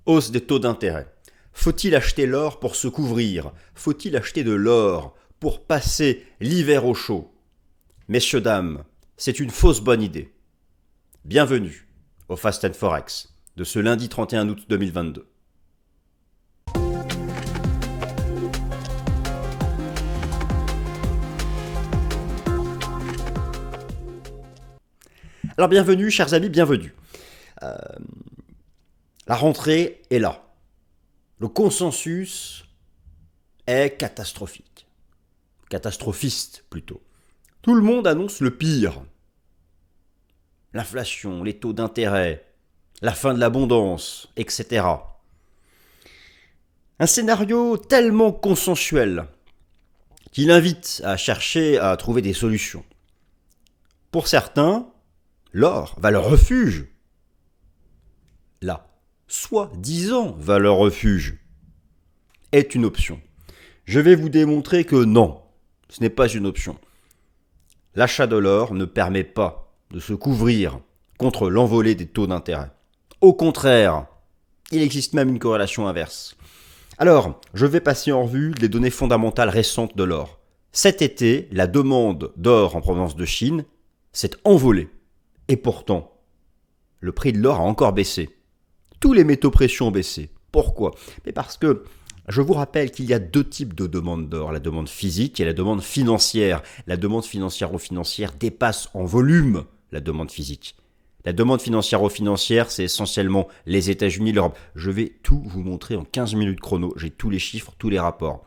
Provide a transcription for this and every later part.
Hausse des taux d'intérêt. Faut-il acheter l'or pour se couvrir? Faut-il acheter de l'or pour passer l'hiver au chaud? Messieurs, dames, c'est une fausse bonne idée. Bienvenue au Fast & Forex de ce lundi 31 août 2022. Alors bienvenue, chers amis, bienvenue. La rentrée est là. Le consensus est catastrophique. Catastrophiste plutôt. Tout le monde annonce le pire. L'inflation, les taux d'intérêt, la fin de l'abondance, etc. Un scénario tellement consensuel qu'il invite à chercher à trouver des solutions. Pour certains, l'or, valeur refuge, la soi-disant valeur refuge, est une option. Je vais vous démontrer que non, ce n'est pas une option. L'achat de l'or ne permet pas de se couvrir contre l'envolée des taux d'intérêt. Au contraire, il existe même une corrélation inverse. Alors, je vais passer en revue les données fondamentales récentes de l'or. Cet été, la demande d'or en provenance de Chine s'est envolée. Et pourtant, le prix de l'or a encore baissé. Tous les métaux précieux ont baissé. Pourquoi? Mais parce que je vous rappelle qu'il y a deux types de demande d'or, la demande physique et la demande financière. La demande financière dépasse en volume la demande physique. La demande financière, c'est essentiellement les États-Unis, l'Europe. Je vais tout vous montrer en 15 minutes chrono. J'ai tous les chiffres, tous les rapports.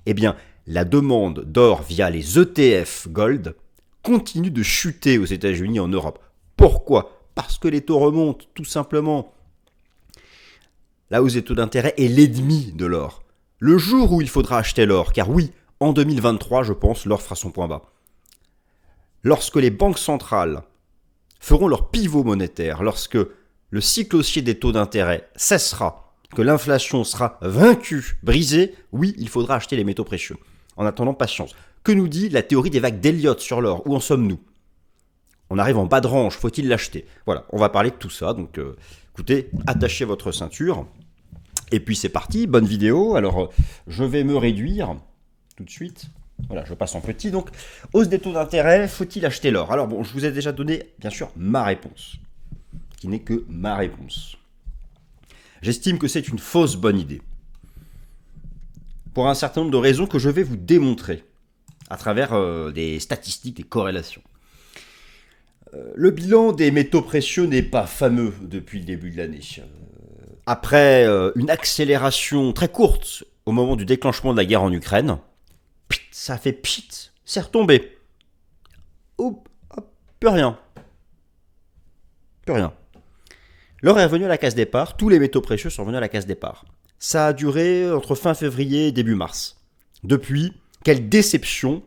Eh bien, la demande d'or via les ETF Gold continue de chuter aux États-Unis et en Europe. Pourquoi? Parce que les taux remontent, tout simplement. La hausse des taux d'intérêt est l'ennemi de l'or. Le jour où il faudra acheter l'or, car oui, en 2023, je pense, l'or fera son point bas. Lorsque les banques centrales feront leur pivot monétaire, lorsque le cycle haussier des taux d'intérêt cessera, que l'inflation sera vaincue, brisée, oui, il faudra acheter les métaux précieux. En attendant, patience. Que nous dit la théorie des vagues d'Elliott sur l'or? Où en sommes-nous? On arrive en bas de range, faut-il l'acheter? Voilà, on va parler de tout ça, donc écoutez, attachez votre ceinture. Et puis c'est parti, bonne vidéo. Alors je vais me réduire tout de suite. Voilà, je passe en petit. Donc, hausse des taux d'intérêt, faut-il acheter l'or? Alors bon, je vous ai déjà donné, bien sûr, ma réponse, qui n'est que ma réponse. J'estime que c'est une fausse bonne idée. Pour un certain nombre de raisons que je vais vous démontrer à travers des statistiques, des corrélations. Le bilan des métaux précieux n'est pas fameux depuis le début de l'année. Après une accélération très courte au moment du déclenchement de la guerre en Ukraine, ça fait pchit, c'est retombé. Hop, plus rien. Plus rien. L'or est revenu à la case départ, tous les métaux précieux sont revenus à la case départ. Ça a duré entre fin février et début mars. Depuis, quelle déception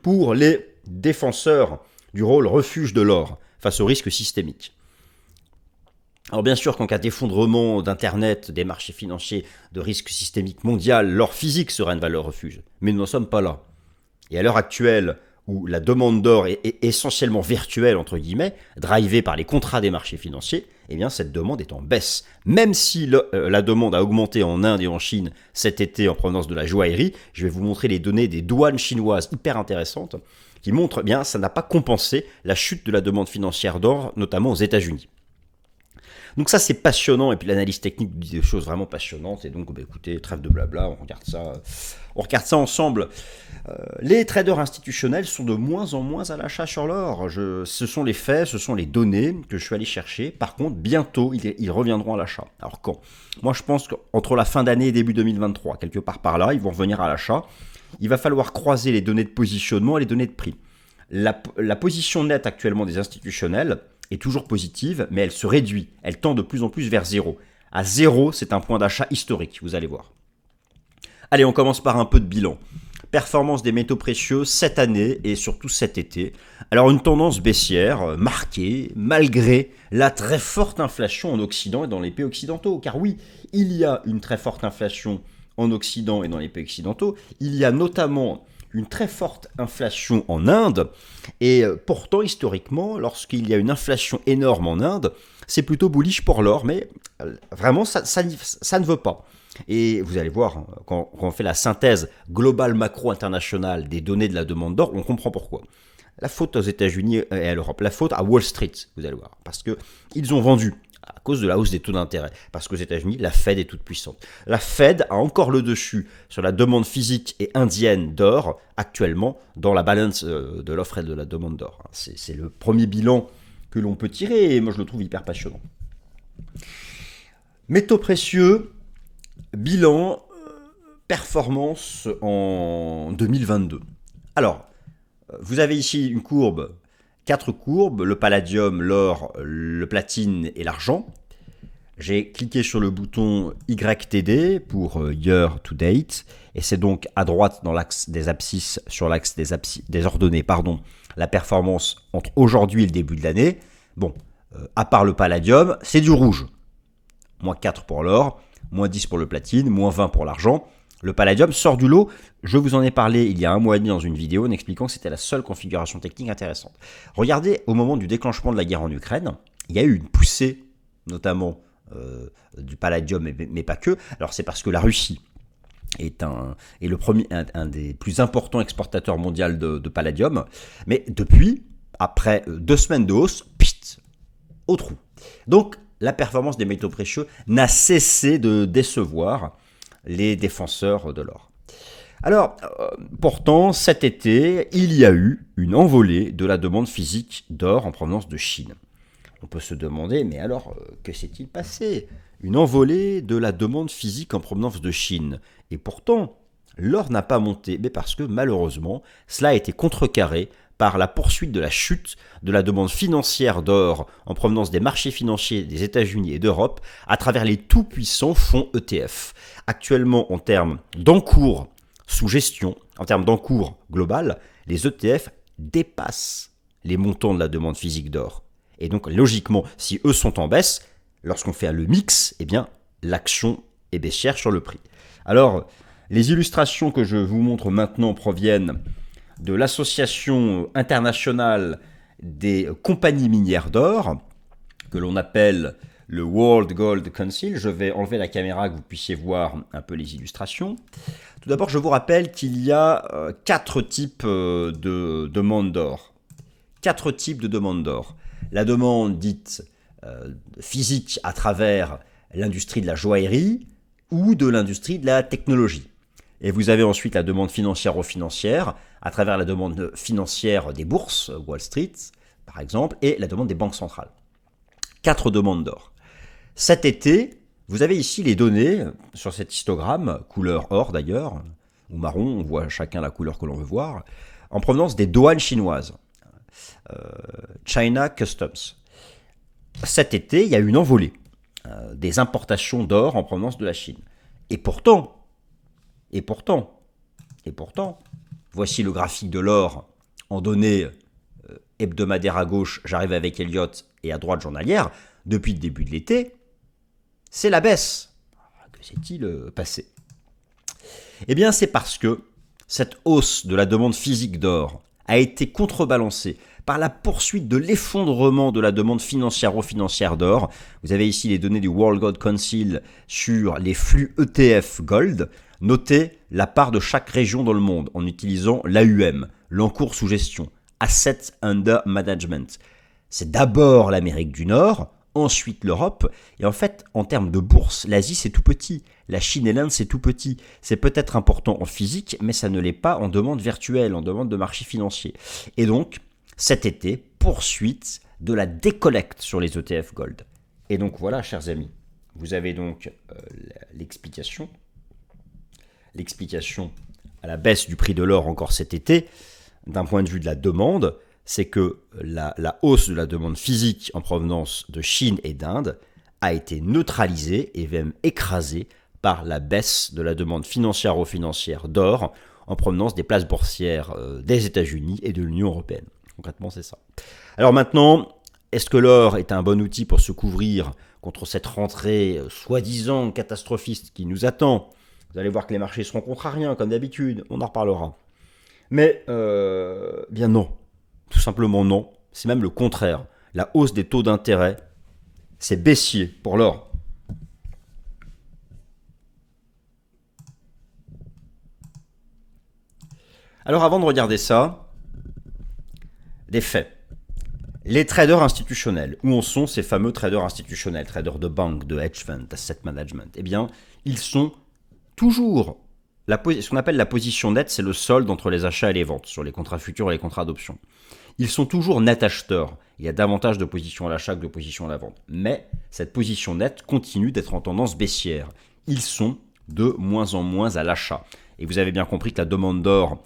pour les défenseurs du rôle refuge de l'or face au risque systémique. Alors bien sûr qu'en cas d'effondrement d'Internet, des marchés financiers, de risque systémique mondial, l'or physique sera une valeur refuge. Mais nous n'en sommes pas là. Et à l'heure actuelle, où la demande d'or est essentiellement virtuelle, entre guillemets, drivée par les contrats des marchés financiers, eh bien cette demande est en baisse. Même si la demande a augmenté en Inde et en Chine cet été en provenance de la joaillerie, je vais vous montrer les données des douanes chinoises hyper intéressantes, qui montrent bien que ça n'a pas compensé la chute de la demande financière d'or, notamment aux États-Unis. Donc ça c'est passionnant, et puis l'analyse technique dit des choses vraiment passionnantes, et donc écoutez, trêve de blabla, on regarde ça ensemble. Les traders institutionnels sont de moins en moins à l'achat sur l'or. Ce sont les faits, ce sont les données que je suis allé chercher. Par contre, bientôt, ils reviendront à l'achat. Alors quand? Moi je pense qu'entre la fin d'année et début 2023, quelque part par là, ils vont revenir à l'achat. Il va falloir croiser les données de positionnement et les données de prix. La position nette actuellement des institutionnels est toujours positive, mais elle se réduit. Elle tend de plus en plus vers zéro. À zéro, c'est un point d'achat historique, vous allez voir. Allez, on commence par un peu de bilan. Performance des métaux précieux cette année et surtout cet été. Alors une tendance baissière marquée malgré la très forte inflation en Occident et dans les pays occidentaux. Car oui, il y a une très forte inflation en Occident et dans les pays occidentaux. Il y a notamment une très forte inflation en Inde. Et pourtant, historiquement, lorsqu'il y a une inflation énorme en Inde, c'est plutôt bullish pour l'or, mais vraiment, ça ne veut pas. Et vous allez voir, quand on fait la synthèse globale macro-internationale des données de la demande d'or, on comprend pourquoi. La faute aux États-Unis et à l'Europe, la faute à Wall Street, vous allez voir, parce qu'ils ont vendu à cause de la hausse des taux d'intérêt. Parce qu'aux États-Unis, la Fed est toute puissante. La Fed a encore le dessus sur la demande physique et indienne d'or actuellement dans la balance de l'offre et de la demande d'or. C'est le premier bilan que l'on peut tirer et moi je le trouve hyper passionnant. Métaux précieux, bilan, performance en 2022. Alors, vous avez ici une courbe, 4 courbes, le palladium, l'or, le platine et l'argent. J'ai cliqué sur le bouton YTD pour Year to Date, et c'est donc à droite dans l'axe des abscisses, sur l'axe des ordonnées, la performance entre aujourd'hui et le début de l'année. Bon, à part le palladium, c'est du rouge. Moins 4 pour l'or, moins 10 pour le platine, moins 20 pour l'argent. Le palladium sort du lot, je vous en ai parlé il y a un mois et demi dans une vidéo en expliquant que c'était la seule configuration technique intéressante. Regardez, au moment du déclenchement de la guerre en Ukraine, il y a eu une poussée, notamment du palladium, mais pas que. Alors c'est parce que la Russie est un des plus importants exportateurs mondiaux de palladium, mais depuis, après 2 semaines de hausse, au trou. Donc la performance des métaux précieux n'a cessé de décevoir les défenseurs de l'or. Alors, pourtant, cet été, il y a eu une envolée de la demande physique d'or en provenance de Chine. On peut se demander, mais alors, que s'est-il passé? Une envolée de la demande physique en provenance de Chine. Et pourtant, l'or n'a pas monté, mais parce que malheureusement, cela a été contrecarré par la poursuite de la chute de la demande financière d'or en provenance des marchés financiers des États-Unis et d'Europe à travers les tout-puissants fonds ETF. Actuellement, en termes d'encours sous gestion, en termes d'encours global, les ETF dépassent les montants de la demande physique d'or. Et donc, logiquement, si eux sont en baisse, lorsqu'on fait le mix, eh bien, l'action est baissière sur le prix. Alors, les illustrations que je vous montre maintenant proviennent de l'Association internationale des compagnies minières d'or, que l'on appelle le World Gold Council. Je vais enlever la caméra que vous puissiez voir un peu les illustrations. Tout d'abord, je vous rappelle qu'il y a 4 types de demandes d'or. 4 types de demandes d'or. La demande dite physique à travers l'industrie de la joaillerie ou de l'industrie de la technologie. Et vous avez ensuite la demande financière à travers la demande financière des bourses, Wall Street par exemple, et la demande des banques centrales. 4 demandes d'or. Cet été, vous avez ici les données sur cet histogramme, couleur or d'ailleurs, ou marron, on voit chacun la couleur que l'on veut voir, en provenance des douanes chinoises. China Customs. Cet été, il y a eu une envolée des importations d'or en provenance de la Chine. Et pourtant, voici le graphique de l'or en données hebdomadaires à gauche, j'arrive avec Elliott, et à droite journalière. Depuis le début de l'été, c'est la baisse. Que s'est-il passé? Eh bien, c'est parce que cette hausse de la demande physique d'or a été contrebalancée par la poursuite de l'effondrement de la demande financière d'or. Vous avez ici les données du World Gold Council sur les flux ETF Gold. Notez la part de chaque région dans le monde en utilisant l'AUM, l'encours sous gestion, Asset Under Management. C'est d'abord l'Amérique du Nord, ensuite l'Europe, et en fait, en termes de bourse, l'Asie c'est tout petit, la Chine et l'Inde c'est tout petit. C'est peut-être important en physique, mais ça ne l'est pas en demande virtuelle, en demande de marché financier. Et donc, cet été, poursuite de la décollecte sur les ETF Gold. Et donc voilà, chers amis, vous avez donc l'explication à la baisse du prix de l'or encore cet été, d'un point de vue de la demande, c'est que la hausse de la demande physique en provenance de Chine et d'Inde a été neutralisée et même écrasée par la baisse de la demande financière d'or en provenance des places boursières des États-Unis et de l'Union européenne. Concrètement, c'est ça. Alors maintenant, est-ce que l'or est un bon outil pour se couvrir contre cette rentrée soi-disant catastrophiste qui nous attend? Vous allez voir que les marchés seront contrariens, comme d'habitude, on en reparlera. Mais, bien non. Tout simplement non. C'est même le contraire. La hausse des taux d'intérêt, c'est baissier pour l'or. Alors avant de regarder ça, des faits. Les traders institutionnels, où en sont ces fameux traders institutionnels, traders de banque, de hedge fund, d'asset management? Eh bien, ils sont toujours, ce qu'on appelle la position nette, c'est le solde entre les achats et les ventes, sur les contrats futurs et les contrats d'options. Ils sont toujours net acheteurs. Il y a davantage de positions à l'achat que de positions à la vente. Mais cette position nette continue d'être en tendance baissière. Ils sont de moins en moins à l'achat. Et vous avez bien compris que la demande d'or,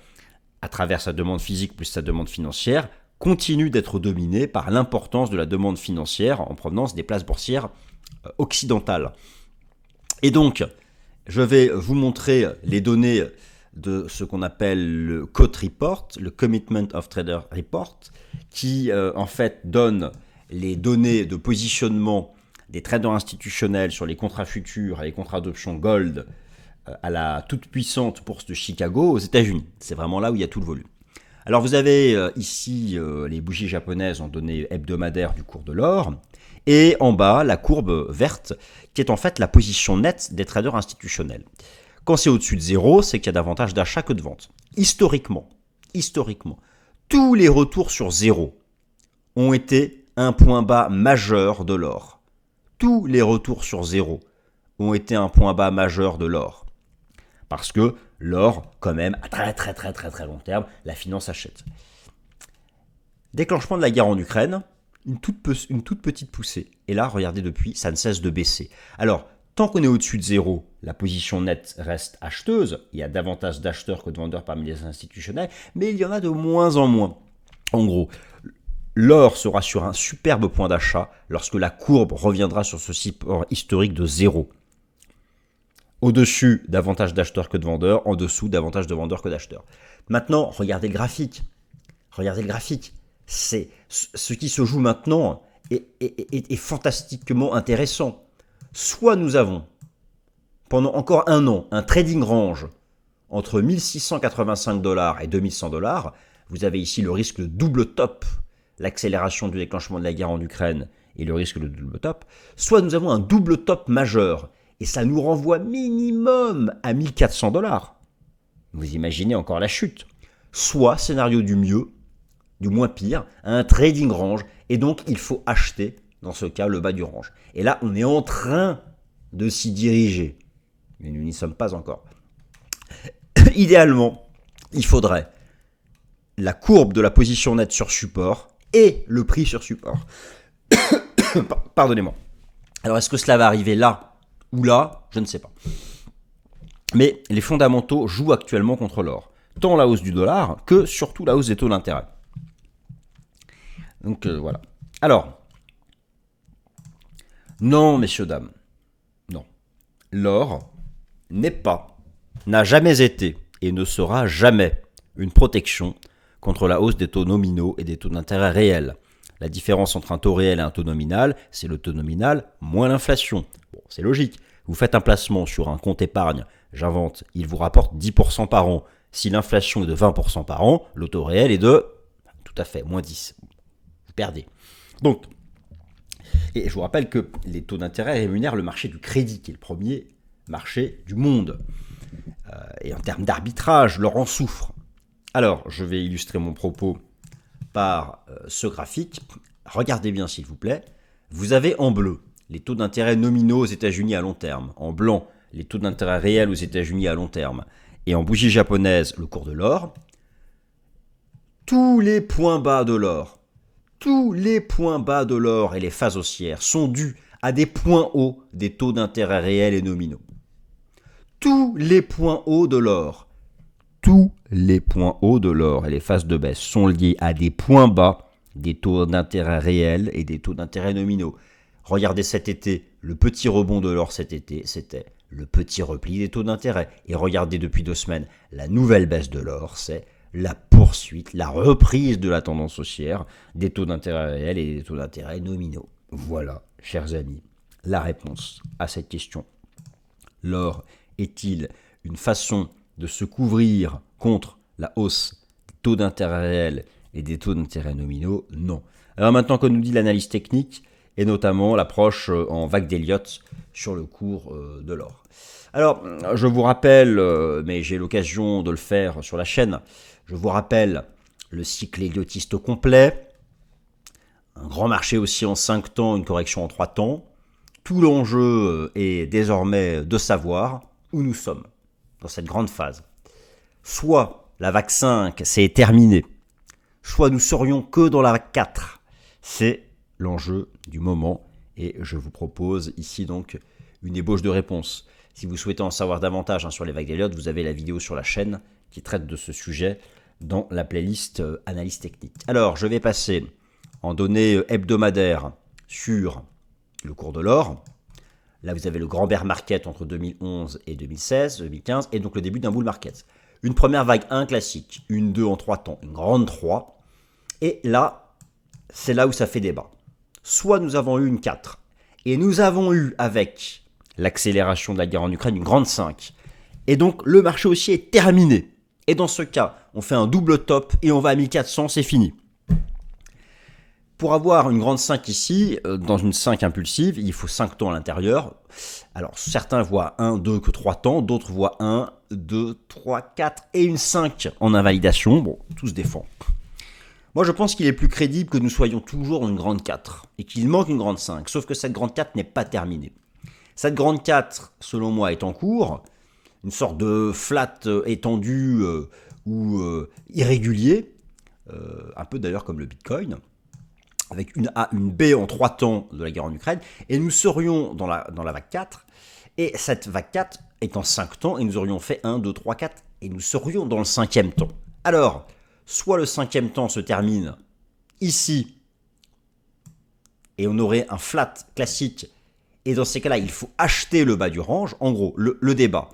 à travers sa demande physique plus sa demande financière, continue d'être dominée par l'importance de la demande financière en provenance des places boursières occidentales. Et donc, je vais vous montrer les données de ce qu'on appelle le COT Report, le Commitment of Trader Report, qui en fait donne les données de positionnement des traders institutionnels sur les contrats futurs et les contrats d'options gold à la toute puissante bourse de Chicago aux États-Unis. C'est vraiment là où il y a tout le volume. Alors vous avez ici les bougies japonaises en données hebdomadaires du cours de l'or, et en bas la courbe verte qui est en fait la position nette des traders institutionnels. Quand c'est au-dessus de zéro, c'est qu'il y a davantage d'achats que de ventes. Historiquement, tous les retours sur zéro ont été un point bas majeur de l'or. Tous les retours sur zéro ont été un point bas majeur de l'or. Parce que l'or, quand même, à très long terme, la finance achète. Déclenchement de la guerre en Ukraine, une toute petite poussée. Et là, regardez depuis, ça ne cesse de baisser. Alors, tant qu'on est au-dessus de zéro, la position nette reste acheteuse. Il y a davantage d'acheteurs que de vendeurs parmi les institutionnels, mais il y en a de moins en moins. En gros, l'or sera sur un superbe point d'achat lorsque la courbe reviendra sur ce support historique de zéro. Au-dessus, davantage d'acheteurs que de vendeurs. En dessous, davantage de vendeurs que d'acheteurs. Maintenant, regardez le graphique. C'est ce qui se joue maintenant est fantastiquement intéressant. Soit nous avons, pendant encore un an, un trading range entre 1685 $ et 2100 $. Vous avez ici le risque de double top, l'accélération du déclenchement de la guerre en Ukraine et le risque de double top. Soit nous avons un double top majeur. Et ça nous renvoie minimum à 1400 $. Vous imaginez encore la chute. Soit, scénario du mieux, du moins pire, un trading range. Et donc, il faut acheter, dans ce cas, le bas du range. Et là, on est en train de s'y diriger. Mais nous n'y sommes pas encore. Idéalement, il faudrait la courbe de la position nette sur support et le prix sur support. Pardonnez-moi. Alors, est-ce que cela va arriver là ou là, je ne sais pas. Mais les fondamentaux jouent actuellement contre l'or. Tant la hausse du dollar que surtout la hausse des taux d'intérêt. Donc voilà. Alors, non, messieurs, dames, non. L'or n'est pas, n'a jamais été et ne sera jamais une protection contre la hausse des taux nominaux et des taux d'intérêt réels. La différence entre un taux réel et un taux nominal, c'est le taux nominal moins l'inflation. Bon, c'est logique. Vous faites un placement sur un compte épargne, j'invente, il vous rapporte 10% par an. Si l'inflation est de 20% par an, le taux réel est de, tout à fait, moins 10. Vous perdez. Donc, et je vous rappelle que les taux d'intérêt rémunèrent le marché du crédit, qui est le premier marché du monde. Et en termes d'arbitrage, l'or en souffre. Alors, je vais illustrer mon propos par ce graphique. Regardez bien, s'il vous plaît. Vous avez en bleu les taux d'intérêt nominaux aux États-Unis à long terme. En blanc, les taux d'intérêt réels aux États-Unis à long terme. Et en bougie japonaise, le cours de l'or. Tous les points bas de l'or, et les phases haussières sont dus à des points hauts des taux d'intérêt réels et nominaux. Tous les points hauts de l'or, et les phases de baisse sont liés à des points bas des taux d'intérêt réels et des taux d'intérêt nominaux. Regardez cet été, le petit rebond de l'or cet été, c'était le petit repli des taux d'intérêt. Et regardez depuis 2 semaines, la nouvelle baisse de l'or, c'est la poursuite, la reprise de la tendance haussière des taux d'intérêt réels et des taux d'intérêt nominaux. Voilà, chers amis, la réponse à cette question. L'or est-il une façon de se couvrir contre la hausse taux d'intérêt réel et des taux d'intérêt nominaux, non. Alors maintenant, qu'on nous dit l'analyse technique, et notamment l'approche en vague d'Elliott sur le cours de l'or. Alors, je vous rappelle, mais j'ai l'occasion de le faire sur la chaîne, je vous rappelle le cycle elliottiste complet, un grand marché aussi en 5 temps, une correction en 3 temps. Tout l'enjeu est désormais de savoir où nous sommes dans cette grande phase. Soit la vague 5, c'est terminé, soit nous serions que dans la vague 4. C'est l'enjeu du moment et je vous propose ici donc une ébauche de réponse. Si vous souhaitez en savoir davantage sur les vagues d'Elliott, vous avez la vidéo sur la chaîne qui traite de ce sujet dans la playlist analyse technique. Alors, je vais passer en données hebdomadaires sur le cours de l'or. Là, vous avez le grand bear market entre 2011 et 2016, 2015, et donc le début d'un bull market. Une première vague 1 classique, une 2 en 3 temps, une grande 3. Et là, c'est là où ça fait débat. Soit nous avons eu une 4, et nous avons eu avec l'accélération de la guerre en Ukraine une grande 5. Et donc le marché haussier est terminé. Et dans ce cas, on fait un double top et on va à 1400, c'est fini. Pour avoir une grande 5 ici, dans une 5 impulsive, il faut 5 temps à l'intérieur. Alors certains voient 1, 2, que 3 temps, d'autres voient 1, 2, 3, 4 et une 5 en invalidation. Bon, tout se défend. Moi je pense qu'il est plus crédible que nous soyons toujours dans une grande 4 et qu'il manque une grande 5, sauf que cette grande 4 n'est pas terminée. Cette grande 4, selon moi, est en cours, une sorte de flat étendu ou irrégulier, un peu d'ailleurs comme le Bitcoin, avec une A, une B en 3 temps de la guerre en Ukraine, et nous serions dans la vague 4, et cette vague 4 est en 5 temps, et nous aurions fait 1, 2, 3, 4, et nous serions dans le 5e temps. Alors, soit le 5e temps se termine ici, et on aurait un flat classique, et dans ces cas-là, il faut acheter le bas du range. En gros, le débat,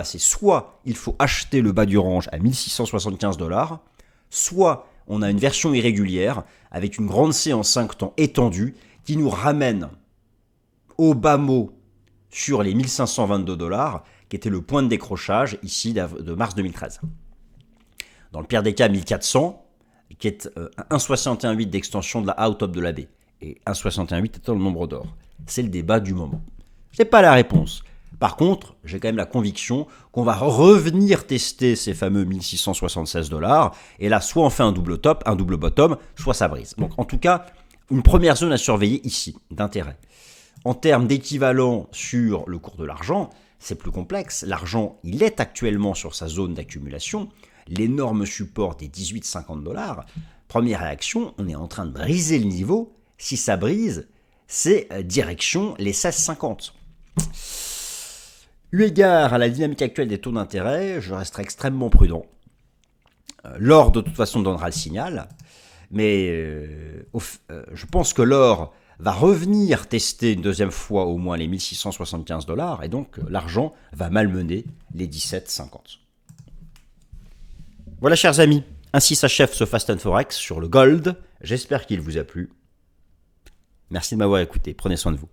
c'est soit il faut acheter le bas du range à 1675 $, soit on a une version irrégulière avec une grande C en 5 temps étendue qui nous ramène au bas mot sur les 1522 $, qui était le point de décrochage ici de mars 2013. Dans le pire des cas, 1400, qui est 1,61,8 d'extension de la A au top de la B. Et 1,61,8 étant le nombre d'or. C'est le débat du moment. Ce n'est pas la réponse. Par contre, j'ai quand même la conviction qu'on va revenir tester ces fameux 1676 $. Et là, soit on fait un double top, un double bottom, soit ça brise. Donc en tout cas, une première zone à surveiller ici, d'intérêt. En termes d'équivalent sur le cours de l'argent, c'est plus complexe. L'argent, il est actuellement sur sa zone d'accumulation. L'énorme support des 18,50 $. Première réaction, on est en train de briser le niveau. Si ça brise, c'est direction les 16,50. Eu égard à la dynamique actuelle des taux d'intérêt, je resterai extrêmement prudent. L'or, de toute façon, donnera le signal. Mais je pense que l'or va revenir tester une deuxième fois au moins les 1675 $. Et donc, l'argent va malmener les 17,50. Voilà, chers amis. Ainsi s'achève ce Fast and Forex sur le gold. J'espère qu'il vous a plu. Merci de m'avoir écouté. Prenez soin de vous.